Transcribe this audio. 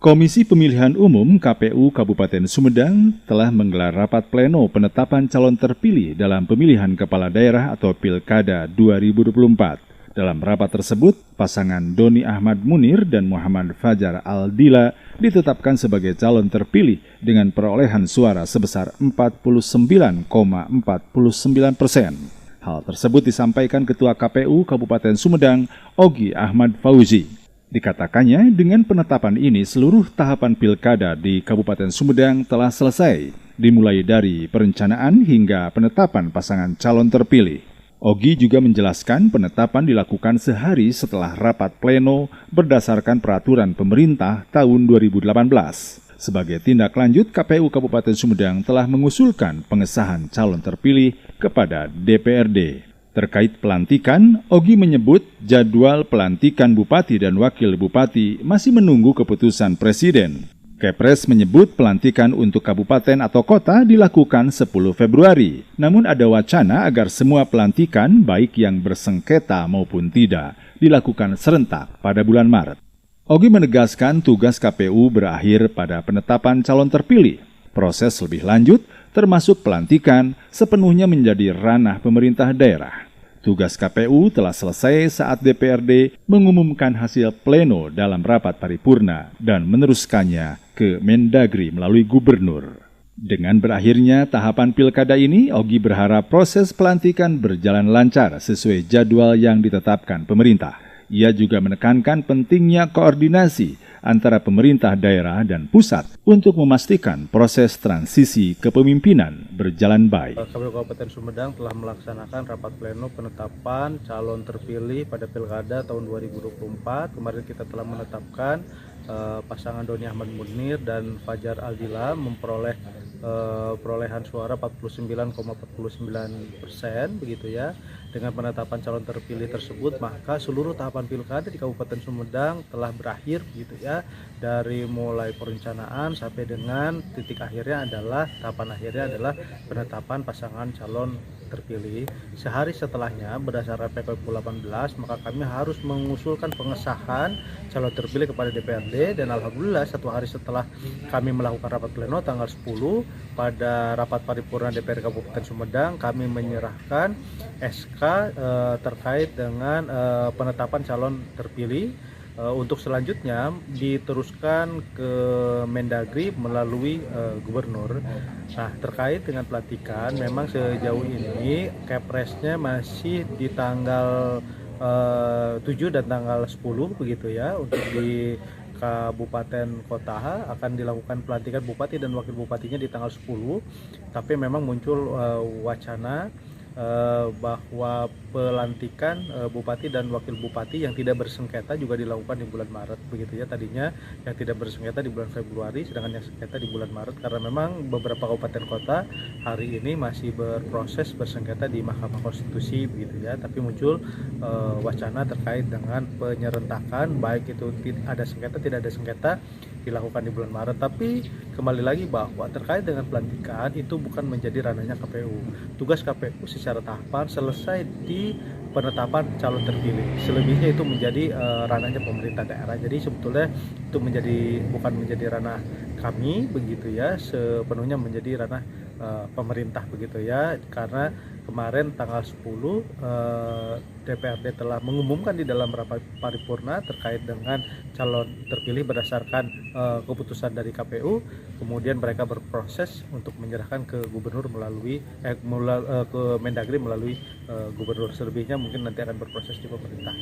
Komisi Pemilihan Umum KPU Kabupaten Sumedang telah menggelar rapat pleno penetapan calon terpilih dalam pemilihan kepala daerah atau Pilkada 2024. Dalam rapat tersebut, pasangan Doni Ahmad Munir dan Muhammad Fajar Aldila ditetapkan sebagai calon terpilih dengan perolehan suara sebesar 49,49%. Hal tersebut disampaikan Ketua KPU Kabupaten Sumedang, Ogi Ahmad Fauzi. Dikatakannya, dengan penetapan ini seluruh tahapan pilkada di Kabupaten Sumedang telah selesai, dimulai dari perencanaan hingga penetapan pasangan calon terpilih. Ogi juga menjelaskan penetapan dilakukan sehari setelah rapat pleno berdasarkan peraturan pemerintah tahun 2018. Sebagai tindak lanjut, KPU Kabupaten Sumedang telah mengusulkan pengesahan calon terpilih kepada DPRD. Terkait pelantikan, Ogi menyebut jadwal pelantikan Bupati dan Wakil Bupati masih menunggu keputusan Presiden. Kepres menyebut pelantikan untuk kabupaten atau kota dilakukan 10 Februari. Namun ada wacana agar semua pelantikan, baik yang bersengketa maupun tidak, dilakukan serentak pada bulan Maret. Ogi menegaskan tugas KPU berakhir pada penetapan calon terpilih. Proses lebih lanjut, termasuk pelantikan, sepenuhnya menjadi ranah pemerintah daerah. Tugas KPU telah selesai saat DPRD mengumumkan hasil pleno dalam rapat paripurna dan meneruskannya ke Mendagri melalui gubernur. Dengan berakhirnya tahapan pilkada ini, Ogi berharap proses pelantikan berjalan lancar sesuai jadwal yang ditetapkan pemerintah. Ia juga menekankan pentingnya koordinasi antara pemerintah daerah dan pusat untuk memastikan proses transisi kepemimpinan berjalan baik. KPU Kabupaten Sumedang telah melaksanakan rapat pleno penetapan calon terpilih pada Pilkada tahun 2024. Kemarin kita telah menetapkan pasangan Doni Ahmad Munir dan Fajar Aldila memperoleh perolehan suara 49,49% begitu ya. Dengan penetapan calon terpilih tersebut, maka seluruh tahapan pilkada di Kabupaten Sumedang telah berakhir gitu ya. Dari mulai perencanaan sampai dengan titik akhirnya adalah tahapan penetapan pasangan calon terpilih. Sehari setelahnya berdasarkan PKPU 18, maka kami harus mengusulkan pengesahan calon terpilih kepada DPRD, dan alhamdulillah satu hari setelah kami melakukan rapat pleno tanggal 10 pada rapat paripurna DPRD Kabupaten Sumedang, kami menyerahkan SK terkait dengan penetapan calon terpilih. Untuk selanjutnya diteruskan ke Mendagri melalui gubernur. Nah, terkait dengan pelantikan, memang sejauh ini Kepresnya masih di tanggal 7 dan tanggal 10 begitu ya. Untuk di Kabupaten Kota akan dilakukan pelantikan Bupati dan Wakil Bupatinya di tanggal 10. Tapi memang muncul wacana bahwa pelantikan Bupati dan Wakil Bupati yang tidak bersengketa juga dilakukan di bulan Maret begitu ya. Tadinya yang tidak bersengketa di bulan Februari, sedangkan yang sengketa di bulan Maret, karena memang beberapa kabupaten kota hari ini masih berproses bersengketa di Mahkamah Konstitusi begitu ya. Tapi muncul wacana terkait dengan penyerentakan, baik itu ada sengketa tidak ada sengketa, dilakukan di bulan Maret. Tapi kembali lagi bahwa terkait dengan pelantikan itu bukan menjadi ranahnya KPU. Tugas KPU secara tahapan selesai di penetapan calon terpilih. Selebihnya itu menjadi ranahnya pemerintah daerah. Jadi sebetulnya itu bukan menjadi ranah kami begitu ya, sepenuhnya menjadi ranah pemerintah begitu ya. Karena kemarin tanggal 10 DPRD telah mengumumkan di dalam rapat paripurna terkait dengan calon terpilih berdasarkan keputusan dari KPU. Kemudian mereka berproses untuk menyerahkan ke gubernur melalui ke Mendagri melalui gubernur. Selebihnya mungkin nanti akan berproses di pemerintah.